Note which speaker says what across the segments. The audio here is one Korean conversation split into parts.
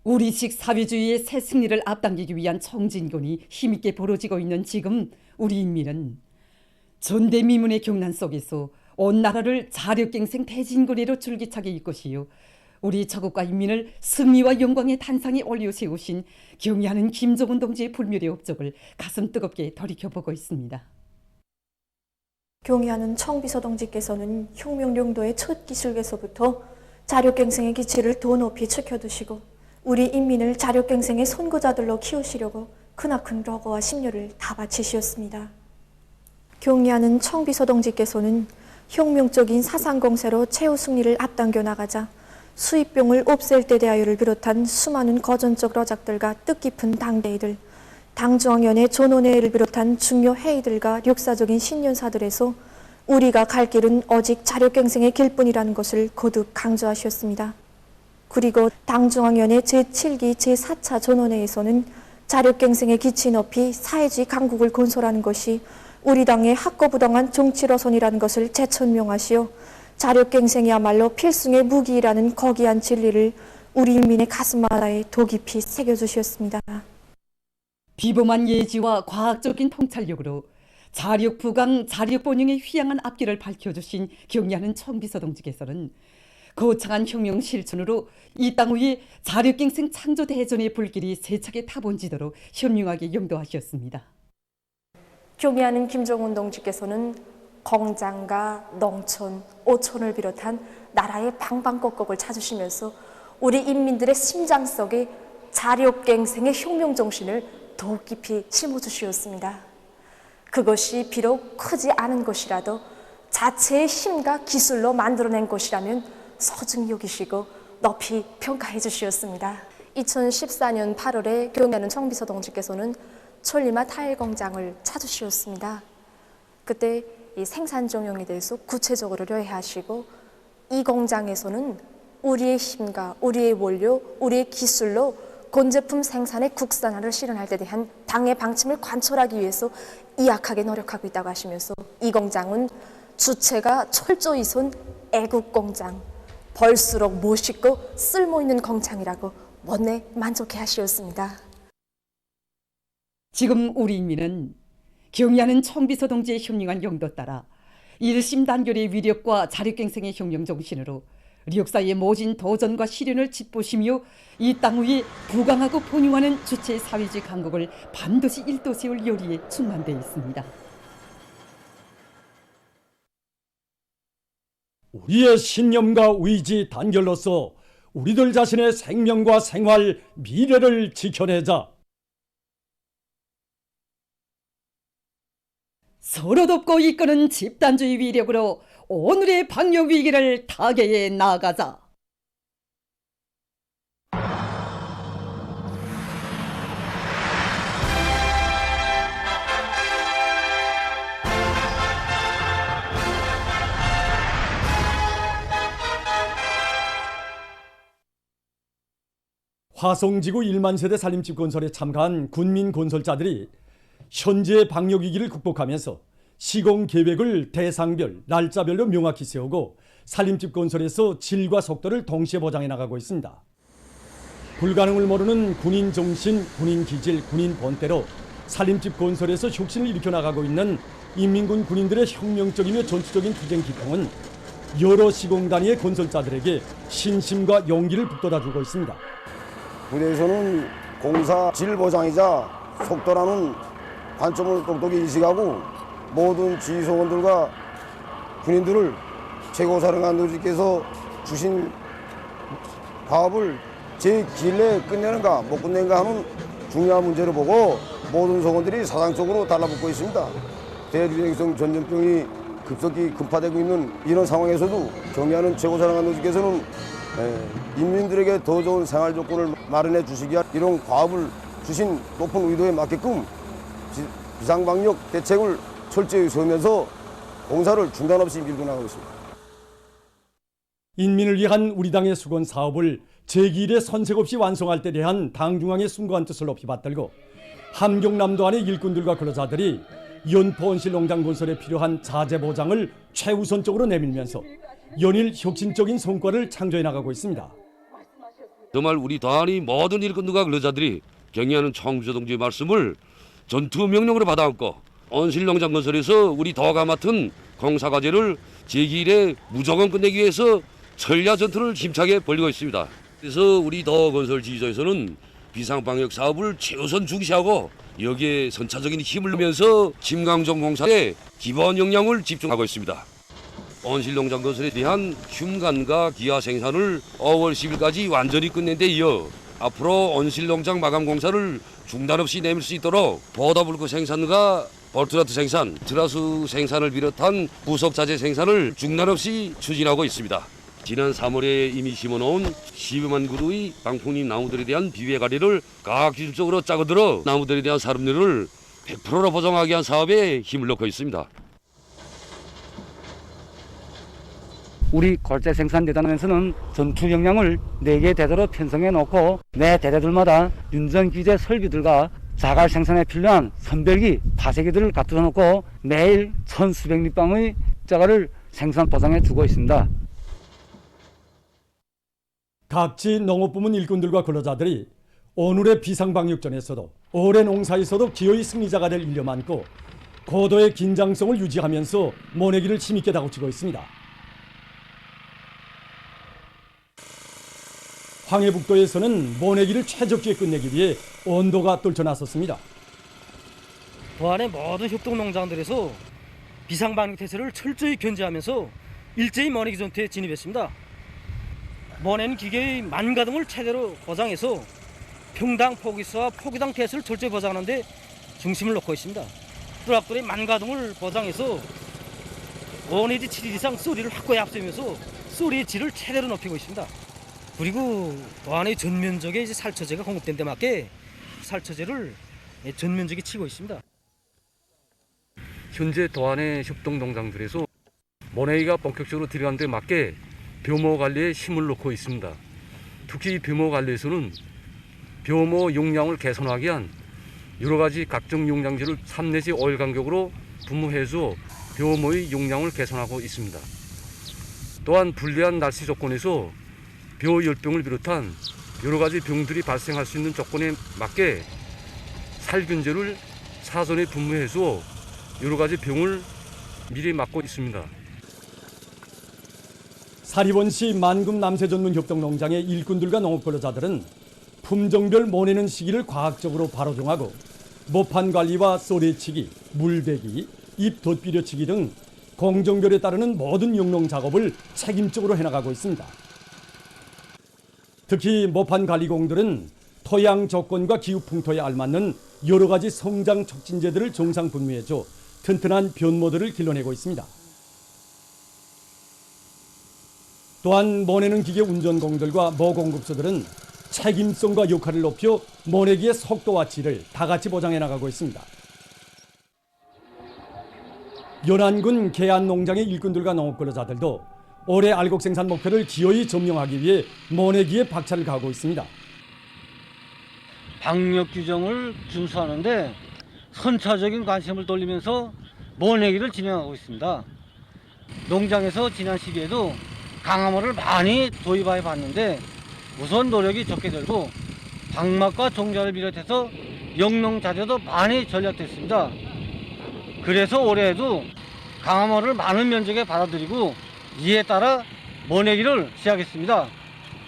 Speaker 1: 우리식 사회주의의 새 승리를 앞당기기 위한 청진군이 힘있게 벌어지고 있는 지금 우리 인민은 전대미문의 경난 속에서 온 나라를 자력갱생 대진거리로 줄기차게 이끄시오 우리 저국과 인민을 승리와 영광의 단상에 올려 세우신 경의하는 김정은 동지의 불멸의 업적을 가슴 뜨겁게 돌이켜보고 있습니다.
Speaker 2: 경의하는 청비서 동지께서는 혁명령도의 첫 기술에서부터 자력갱생의 기치를 더 높이 지켜두시고 우리 인민을 자력갱생의 선구자들로 키우시려고 크나큰 러거와 심려를 다 바치시었습니다. 경의하는 청비서 동지께서는 혁명적인 사상공세로 최후 승리를 앞당겨 나가자 수입병을 없앨 때 대하여를 비롯한 수많은 거전적 러작들과 뜻깊은 당대의들, 당중앙위원회 전원회의를 비롯한 중요 회의들과 역사적인 신년사들에서 우리가 갈 길은 오직 자력갱생의 길뿐이라는 것을 거듭 강조하셨습니다. 그리고 당중앙위원회 제7기 제4차 전원회에서는 자력갱생의 기치 높이 사회주의 강국을 건설하는 것이 우리 당의 학고부동한 정치로선이라는 것을 재천명하시어 자력갱생이야말로 필승의 무기라는 거기한 진리를 우리 인민의 가슴마다에 더 깊이 새겨주셨습니다.
Speaker 1: 비범한 예지와 과학적인 통찰력으로 자력부강, 자력본영의 휘양한 앞길을 밝혀주신 경의하는 청비서 동지께서는 거창한 혁명 실천으로 이 땅 위에 자력갱생 창조대전의 불길이 세차게 타본 지도로 현명하게 영도하셨습니다.
Speaker 2: 경의하는 김정은 동지께서는 공장과 농촌, 오촌을 비롯한 나라의 방방곡곡을 찾으시면서 우리 인민들의 심장 속에 자력갱생의 혁명 정신을 더욱 깊이 심어주시었습니다. 그것이 비록 크지 않은 것이라도 자체의 힘과 기술로 만들어낸 것이라면 소중히 여기시고 높이 평가해 주시었습니다. 2014년 8월에 경의하는 청비서 동지께서는 천리마 타일 공장을 찾으시었습니다. 그때 이 생산 정형에 대해서 구체적으로 료해하시고 이 공장에서는 우리의 힘과 우리의 원료, 우리의 기술로 건제품 생산의 국산화를 실현할 때 대한 당의 방침을 관철하기 위해서 이악하게 노력하고 있다고 하시면서 이 공장은 주체가 철저히 선 애국공장, 볼수록 멋있고 쓸모있는 공장이라고 못내 만족해 하시었습니다.
Speaker 1: 지금 우리 인민은 경의하는 청비서 동지의 현명한 영도 따라 일심단결의 위력과 자력갱생의 혁명 정신으로 역사의 모진 도전과 시련을 짚보시며 이 땅 위에 부강하고 번영하는 주체의 사회주의 강국을 반드시 일도세울 열의에 충만되어 있습니다.
Speaker 3: 우리의 신념과 의지 단결로서 우리들 자신의 생명과 생활, 미래를 지켜내자.
Speaker 1: 서로 돕고 이끄는 집단주의 위력으로 오늘의 방역 위기를 타개해 나가자.
Speaker 3: 화성지구 1만 세대 살림집 건설에 참가한 군민 건설자들이 현재 방역 위기를 극복하면서 시공 계획을 대상별, 날짜별로 명확히 세우고 살림집 건설에서 질과 속도를 동시에 보장해 나가고 있습니다. 불가능을 모르는 군인 정신, 군인 기질, 군인 본때로 살림집 건설에서 혁신을 일으켜 나가고 있는 인민군 군인들의 혁명적이며 전투적인 투쟁 기풍은 여러 시공 단위의 건설자들에게 신심과 용기를 북돋아주고 있습니다.
Speaker 4: 부대에서는 공사 질 보장이자 속도라는 관점을 똑똑히 인식하고 모든 지휘소원들과 군인들을 최고사령관 노지께서 주신 과업을 제 기일 내에 끝내는가 못 끝내는가 하는 중요한 문제를 보고 모든 소원들이 사상적으로 달라붙고 있습니다. 대유행성 전염병이 급속히 급파되고 있는 이런 상황에서도 경의하는 최고사령관 노지께서는 인민들에게 더 좋은 생활 조건을 마련해 주시기 위한 이런 과업을 주신 높은 의도에 맞게끔 비상방역 대책을 철저히 세우면서 공사를 중단 없이 밀고 나가고 있습니다.
Speaker 3: 인민을 위한 우리 당의 수건 사업을 제2일에 선색 없이 완성할 때 대한 당중앙의 숭고한 뜻을 높이 받들고 함경남도 안의 일꾼들과 근로자들이 연포온실 농장 건설에 필요한 자재 보장을 최우선적으로 내밀면서 연일 혁신적인 성과를 창조해 나가고 있습니다.
Speaker 5: 정말 우리 단위 모든 일꾼들과 근로자들이 경의하는 청주조 동지의 말씀을 전투 명령으로 받아안고 온실농장 건설에서 우리 더가 맡은 공사과제를 제2일에 무조건 끝내기 위해서 천리안 전투를 힘차게 벌이고 있습니다. 그래서 우리 더 건설 지휘소에서는 비상방역 사업을 최우선 중시하고 여기에 선차적인 힘을 넣으면서 김강정 공사에 기본 역량을 집중하고 있습니다. 온실농장 건설에 대한 흉간과 기아 생산을 5월 10일까지 완전히 끝낸 데 이어 앞으로 온실농장 마감 공사를 중단 없이 내밀 수 있도록 보다블크 생산과 볼트라트 생산, 트라스 생산을 비롯한 부속자재 생산을 중단 없이 추진하고 있습니다. 지난 3월에 이미 심어놓은 12만 그루의 방풍잎 나무들에 대한 비배 관리를 과학기술적으로 짜고들어 나무들에 대한 사lum률을 100%로 보장하기 위한 사업에 힘을 넣고 있습니다.
Speaker 6: 우리 골재 생산대단에서는 전투 역량을 4개 대대로 편성해 놓고 매 대대들마다 윤전기재 설비들과 자갈 생산에 필요한 선별기, 파쇄기들을 갖다 놓고 매일 천수백 리방의 자갈을 생산 보장해 주고 있습니다.
Speaker 3: 각지 농업부문 일꾼들과 근로자들이 오늘의 비상방역전에서도 올해 농사에서도 기어이 승리자가 될 일념 안고 고도의 긴장성을 유지하면서 모내기를 힘있게 다구치고 있습니다. 황해북도에서는 모내기를 최적기에 끝내기 위해 온도가 떨쳐나섰습니다.
Speaker 7: 도안의 모든 협동농장들에서 비상방역 태세를 철저히 견제하면서 일제히 모내기 전투에 진입했습니다. 모내는 기계의 만가동을 최대로 보장해서 평당 포기수와 포기당 태세를 철저히 보장하는 데 중심을 놓고 있습니다. 뚜락돌의 만가동을 보장해서 5 내지 7일 이상 쏘리를 확고히 앞세우면서 쏘리의 질을 최대로 높이고 있습니다. 그리고 도안의 전면적에 살처제가 공급된 데 맞게 살처제를 전면적에 치고 있습니다.
Speaker 8: 현재 도안의 협동농장들에서 모내기가 본격적으로 들어간 데 맞게 벼모 관리에 힘을 놓고 있습니다. 특히 벼모 관리에서는 벼모 용량을 개선하기 위한 여러 가지 각종 용량제를 3 내지 5일 간격으로 분무해서 벼모의 용량을 개선하고 있습니다. 또한 불리한 날씨 조건에서 벼열병을 비롯한 여러 가지 병들이 발생할 수 있는 조건에 맞게 살균제를 사전에 분무해서 여러 가지 병을 미리 막고 있습니다.
Speaker 3: 사리원시 만금 남새 전문 협동농장의 일꾼들과 농업근로자들은 품종별 모내는 시기를 과학적으로 바로 정하고 모판 관리와 쏘리치기, 물배기, 잎 덧비려치기 등 공정별에 따르는 모든 영농 작업을 책임적으로 해나가고 있습니다. 특히 모판 관리공들은 토양 조건과 기후 풍토에 알맞는 여러 가지 성장 촉진제들을 정상 분무해줘 튼튼한 변모들을 길러내고 있습니다. 또한 모내는 기계 운전공들과 모공급소들은 책임성과 역할을 높여 모내기의 속도와 질을 다 같이 보장해 나가고 있습니다. 연안군 계안농장의 일꾼들과 농업근로자들도 올해 알곡 생산 목표를 기어이 점령하기 위해 모내기에 박차를 가하고 있습니다.
Speaker 6: 방역 규정을 준수하는데 선차적인 관심을 돌리면서 모내기를 진행하고 있습니다. 농장에서 지난 시기에도 강화물을 많이 도입해 봤는데 우선 노력이 적게 들고 방막과 종자를 비롯해서 영농자재도 많이 전략됐습니다. 그래서 올해에도 강화물을 많은 면적에 받아들이고 이에 따라 모내기를 시작했습니다.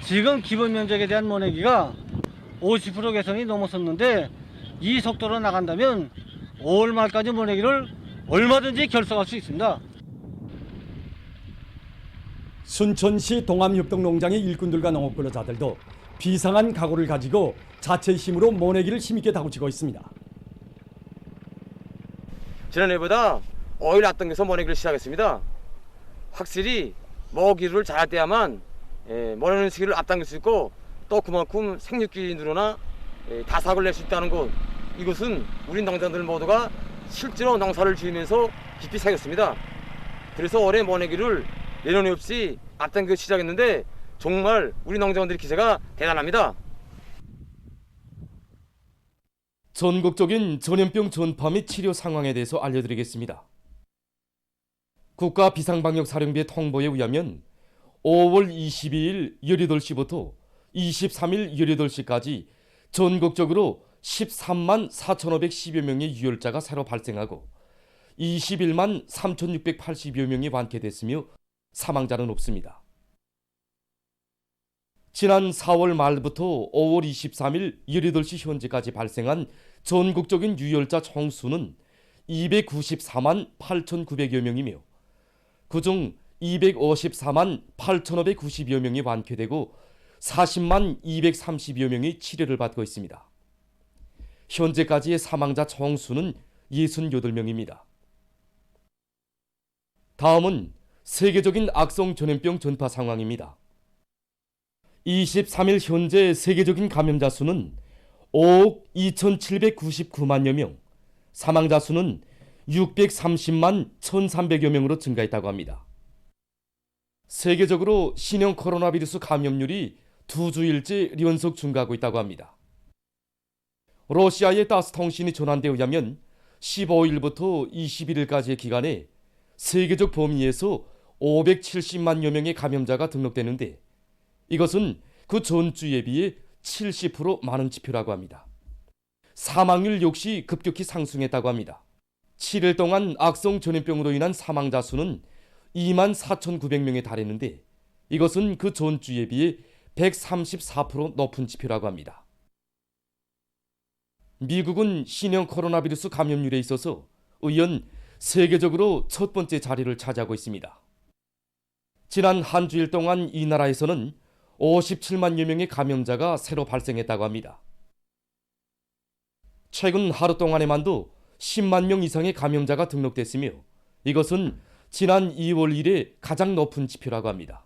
Speaker 6: 지금 기본 면적에 대한 모내기가 50% 개선이 넘어섰는데 이 속도로 나간다면 5월 말까지 모내기를 얼마든지 결성할 수 있습니다.
Speaker 3: 순천시 동암협동농장의 일꾼들과 농업근로자들도 비상한 각오를 가지고 자체 힘으로 모내기를 힘있게 다구치고 있습니다.
Speaker 9: 지난해보다 5일 앞당겨서 모내기를 시작했습니다. 확실히 모기를 잘할 때야만 모내는 시기를 앞당길 수 있고 또 그만큼 생육기 늘어나 다삭을 낼 수 있다는 것, 이것은 우리 농장들 모두가 실제로 농사를 지으면서 깊이 새겼습니다. 그래서 올해 모내기를 예년이 없이 앞당겨 시작했는데 정말 우리 농장들의 기세가 대단합니다.
Speaker 10: 전국적인 전염병 전파 및 치료 상황에 대해서 알려드리겠습니다. 국가비상방역사령부의 통보에 의하면 5월 22일 18시부터 23일 18시까지 전국적으로 13만 4,510여 명의 유혈자가 새로 발생하고 21만 3,680여 명이 완쾌됐으며 사망자는 없습니다. 지난 4월 말부터 5월 23일 18시 현재까지 발생한 전국적인 유혈자 총수는 294만 8,900여 명이며 그중 254만 8,590여 명이 완쾌되고 40만 230여 명이 치료를 받고 있습니다. 현재까지의 사망자 총수는 68명입니다. 다음은 세계적인 악성 전염병 전파 상황입니다. 23일 현재 세계적인 감염자 수는 5억 2,799만여 명, 사망자 수는 630만 1,300여 명으로 증가했다고 합니다. 세계적으로 신형 코로나 바이러스 감염률이 2주일째 연속 증가하고 있다고 합니다. 러시아의 타스 통신이 전한 데 의하면 15일부터 21일까지의 기간에 세계적 범위에서 570만여 명의 감염자가 등록되는데 이것은 그 전주에 비해 70% 많은 지표라고 합니다. 사망률 역시 급격히 상승했다고 합니다. 7일 동안 악성 전염병으로 인한 사망자 수는 2만 4,900명에 달했는데 이것은 그 전주에 비해 134% 높은 지표라고 합니다. 미국은 신형 코로나 바이러스 감염률에 있어서 의연 세계적으로 첫 번째 자리를 차지하고 있습니다. 지난 한 주일 동안 이 나라에서는 57만여 명의 감염자가 새로 발생했다고 합니다. 최근 하루 동안에만도 10만 명 이상의 감염자가 등록됐으며 이것은 지난 2월 이래 가장 높은 지표라고 합니다.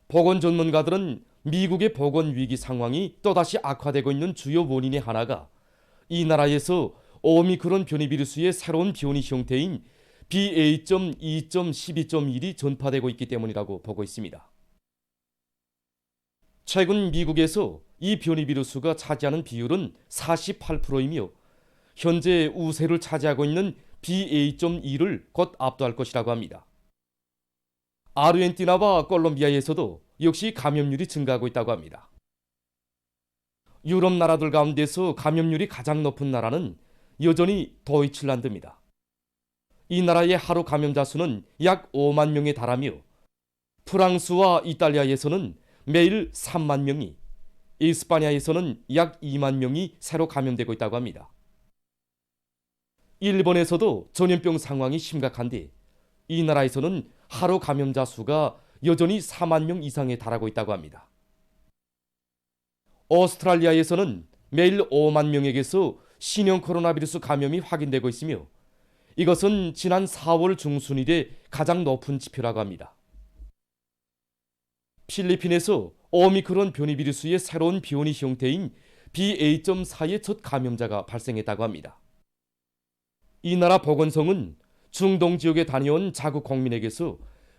Speaker 10: 보건 전문가들은 미국의 보건 위기 상황이 또다시 악화되고 있는 주요 원인의 하나가 이 나라에서 오미크론 변이 비루스의 새로운 변이 형태인 BA.2.12.1이 전파되고 있기 때문이라고 보고 있습니다. 최근 미국에서 이 변이 비루스가 차지하는 비율은 48%이며 현재 우세를 차지하고 있는 BA.2를 곧 압도할 것이라고 합니다. 아르헨티나와 콜롬비아에서도 역시 감염률이 증가하고 있다고 합니다. 유럽 나라들 가운데서 감염률이 가장 높은 나라는 여전히 도이칠란드입니다. 이 나라의 하루 감염자 수는 약 5만 명에 달하며 프랑스와 이탈리아에서는 매일 3만 명이, 이스파니아에서는 약 2만 명이 새로 감염되고 있다고 합니다. 일본에서도 전염병 상황이 심각한데 이 나라에서는 하루 감염자 수가 여전히 4만 명 이상에 달하고 있다고 합니다. 오스트랄리아에서는 매일 5만 명에게서 신형 코로나 바이러스 감염이 확인되고 있으며 이것은 지난 4월 중순 이래 가장 높은 지표라고 합니다. 필리핀에서 오미크론 변이 비루스의 새로운 변이 형태인 BA.4의 첫 감염자가 발생했다고 합니다. 이 나라 보건성은 중동 지역에 다녀온 자국 국민에게서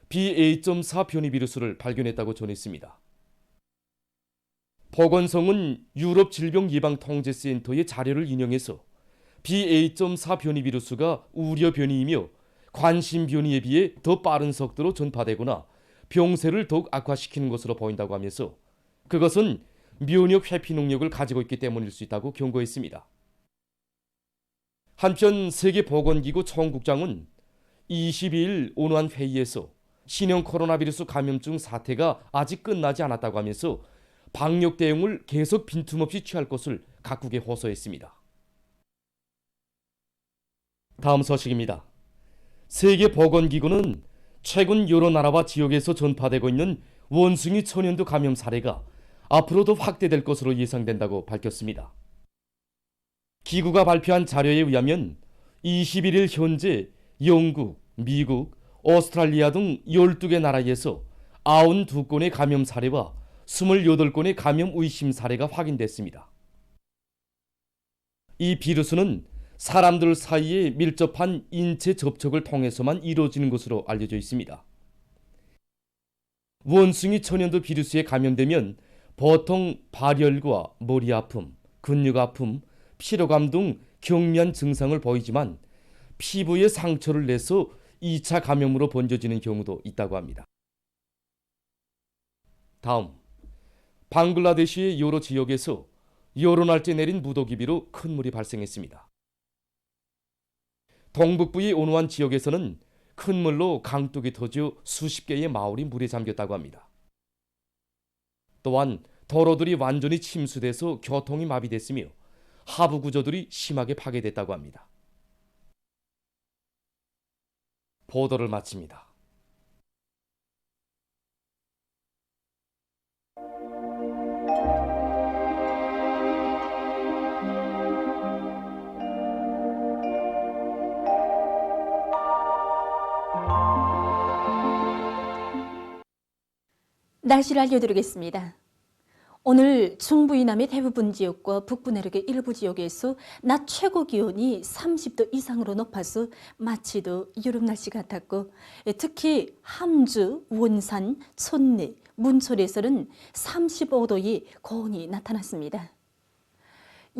Speaker 10: BA.4 변이 비루스를 발견했다고 전했습니다. 보건성은 유럽 질병예방통제센터의 자료를 인용해서 BA.4 변이 비루스가 우려 변이이며 관심 변이에 비해 더 빠른 속도로 전파되거나 병세를 더욱 악화시키는 것으로 보인다고 하면서 그것은 면역 회피 능력을 가지고 있기 때문일 수 있다고 경고했습니다. 한편 세계보건기구 총국장은 22일 온화한 회의에서 신형 코로나 바이러스 감염증 사태가 아직 끝나지 않았다고 하면서 방역 대응을 계속 빈틈없이 취할 것을 각국에 호소했습니다. 다음 소식입니다. 세계보건기구는 최근 여러 나라와 지역에서 전파되고 있는 원숭이 천연두 감염 사례가 앞으로도 확대될 것으로 예상된다고 밝혔습니다. 기구가 발표한 자료에 의하면 21일 현재 영국, 미국, 오스트랄리아 등 12개 나라에서 92건의 감염 사례와 28건의 감염 의심 사례가 확인됐습니다. 이 비루스는 사람들 사이에 밀접한 인체 접촉을 통해서만 이루어지는 것으로 알려져 있습니다. 원숭이 천연두 비루스에 감염되면 보통 발열과 머리 아픔, 근육 아픔, 피로감 등 경미한 증상을 보이지만 피부에 상처를 내서 2차 감염으로 번져지는 경우도 있다고 합니다. 다음, 방글라데시의 여러 지역에서 여러 날째 내린 무더기비로 큰 물이 발생했습니다. 동북부의 온화한 지역에서는 큰 물로 강둑이 터져 수십 개의 마을이 물에 잠겼다고 합니다. 또한 도로들이 완전히 침수돼서 교통이 마비됐으며 하부 구조들이 심하게 파괴됐다고 합니다. 보도를 마칩니다.
Speaker 11: 날씨를 알려드리겠습니다. 오늘 중부 이남의 대부분 지역과 북부 내륙의 일부 지역에서 낮 최고 기온이 30도 이상으로 높아서 마치도 여름 날씨 같았고, 특히 함주, 원산, 촌내, 문초리에서는 35도의 고온이 나타났습니다.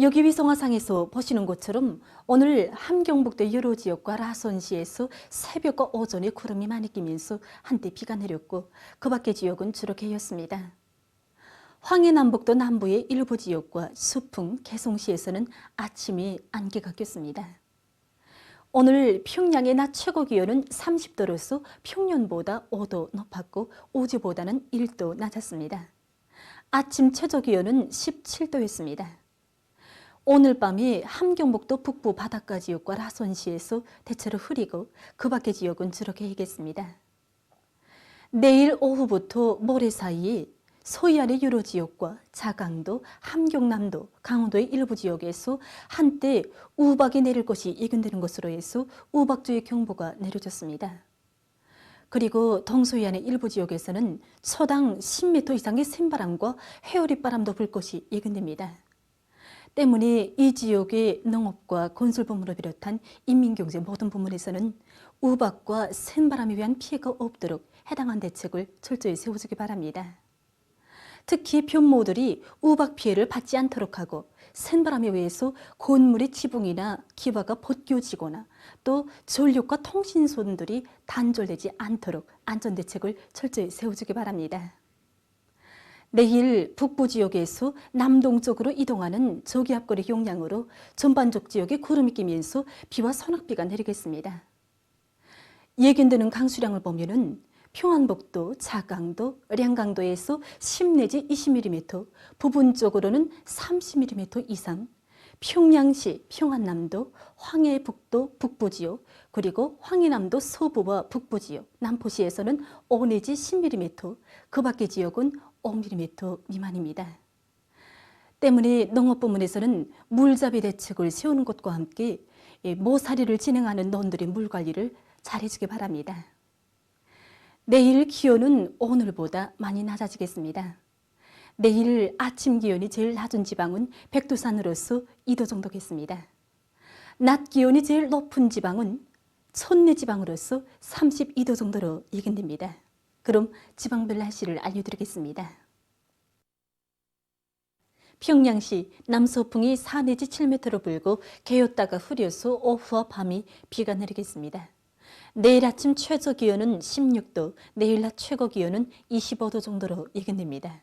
Speaker 11: 여기 위성화상에서 보시는 것처럼 오늘 함경북도 여러 지역과 라선시에서 새벽과 오전에 구름이 많이 끼면서 한때 비가 내렸고, 그 밖의 지역은 주로 개였습니다. 황해남북도 남부의 일부 지역과 수풍, 개송시에서는 아침에 안개가 꼈습니다. 오늘 평양의 낮 최고 기온은 30도로서 평년보다 5도 높았고 어제보다는 1도 낮았습니다. 아침 최저 기온은 17도였습니다. 오늘 밤에 함경북도 북부 바닷가 지역과 라선시에서 대체로 흐리고 그 밖의 지역은 주로 개이겠습니다. 내일 오후부터 모레 사이에 서해안의 여러 지역과 자강도, 함경남도, 강원도의 일부 지역에서 한때 우박이 내릴 것이 예견되는 것으로 해서 우박주의 경보가 내려졌습니다. 그리고 동서해안의 일부 지역에서는 초당 10m 이상의 샘바람과 회오리바람도 불 것이 예견됩니다. 때문에 이 지역의 농업과 건설부문을 비롯한 인민경제 모든 부문에서는 우박과 센바람에 의한 피해가 없도록 해당한 대책을 철저히 세워주기 바랍니다. 특히 변모들이 우박 피해를 받지 않도록 하고 센바람에 의해서 건물의 지붕이나 기와가 벗겨지거나 또 전력과 통신선들이 단절되지 않도록 안전대책을 철저히 세워주기 바랍니다. 내일 북부 지역에서 남동쪽으로 이동하는 저기압거리 영향으로 전반적 지역에 구름이 끼면서 비와 소낙비가 내리겠습니다. 예견되는 강수량을 보면은 평안북도, 자강도, 량강도에서 10 내지 20mm, 부분적으로는 30mm 이상, 평양시, 평안남도, 황해북도 북부 지역, 그리고 황해남도 서부와 북부 지역, 남포시에서는 5 내지 10mm, 그 밖의 지역은 5mm 미만입니다. 때문에 농업부문에서는 물잡이 대책을 세우는 것과 함께 모사리를 진행하는 논들의 물관리를 잘해주기 바랍니다. 내일 기온은 오늘보다 많이 낮아지겠습니다. 내일 아침 기온이 제일 낮은 지방은 백두산으로서 2도 정도겠습니다. 낮 기온이 제일 높은 지방은 촌내 지방으로서 32도 정도로 예견됩니다. 그럼 지방별 날씨를 알려드리겠습니다. 평양시 남서풍이 4 내지 7m로 불고 개었다가 흐려서 오후와 밤이 비가 내리겠습니다. 내일 아침 최저 기온은 16도, 내일 낮 최고 기온은 25도 정도로 예견됩니다.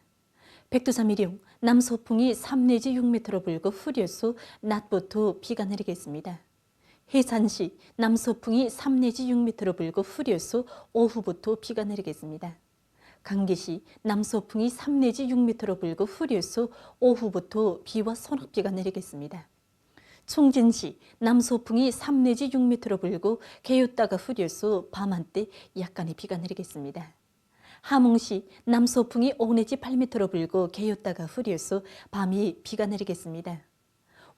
Speaker 11: 백두산 미령 남서풍이 3 내지 6m로 불고 흐려서 낮부터 비가 내리겠습니다. 해산시 남서풍이 3 내지 6m로 불고 흐려서 오후부터 비가 내리겠습니다. 강계시 남서풍이 3 내지 6m로 불고 흐려서 오후부터 비와 소낙비가 내리겠습니다. 총진시 남서풍이 3 내지 6m로 불고 개었다가 흐려서 밤 한때 약간의 비가 내리겠습니다. 함흥시 남서풍이 5 내지 8m로 불고 개었다가 흐려서 밤이 비가 내리겠습니다.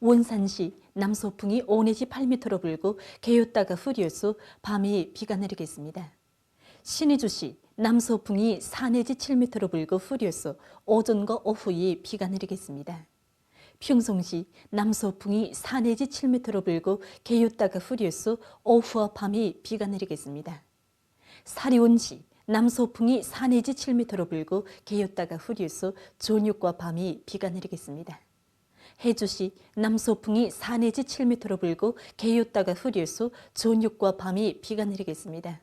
Speaker 11: 원산시 남서풍이 5 내지 8m로 불고 개었다가 흐려서 밤이 비가 내리겠습니다. 신의주시 남서풍이 4 내지 7m로 불고 흐려서 오전과 오후에 비가 내리겠습니다. 평성시 남서풍이 4 내지 7m로 불고 개었다가 흐려서 오후와 밤이 비가 내리겠습니다. 사리온시 남서풍이 4 내지 7m로 불고 개었다가 흐려서 저녁과 밤이 비가 내리겠습니다. 해주시 남서풍이 4 내지 7m로 불고 개었다가 흐려서 저녁과 밤이 비가 내리겠습니다.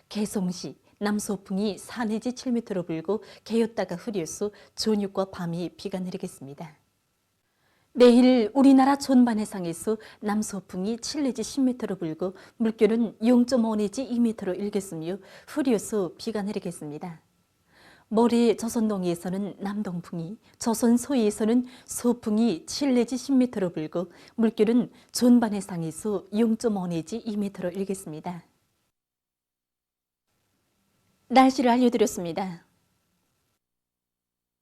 Speaker 11: 개성시 남서풍이 4 내지 7m로 불고 개었다가 흐려서 저녁과 밤이 비가 내리겠습니다. 내일 우리나라 전반해상에서 남서풍이 7 내지 10m로 불고 물결은 0.5 내지 2m로 일겠으며 흐려서 비가 내리겠습니다. 모레 조선 동해에서는 남동풍이, 조선 서해에서는 서풍이 7 내지 10m로 불고 물결은 전반해상에서 0.5 내지 2m로 일겠습니다. 날씨를 알려드렸습니다.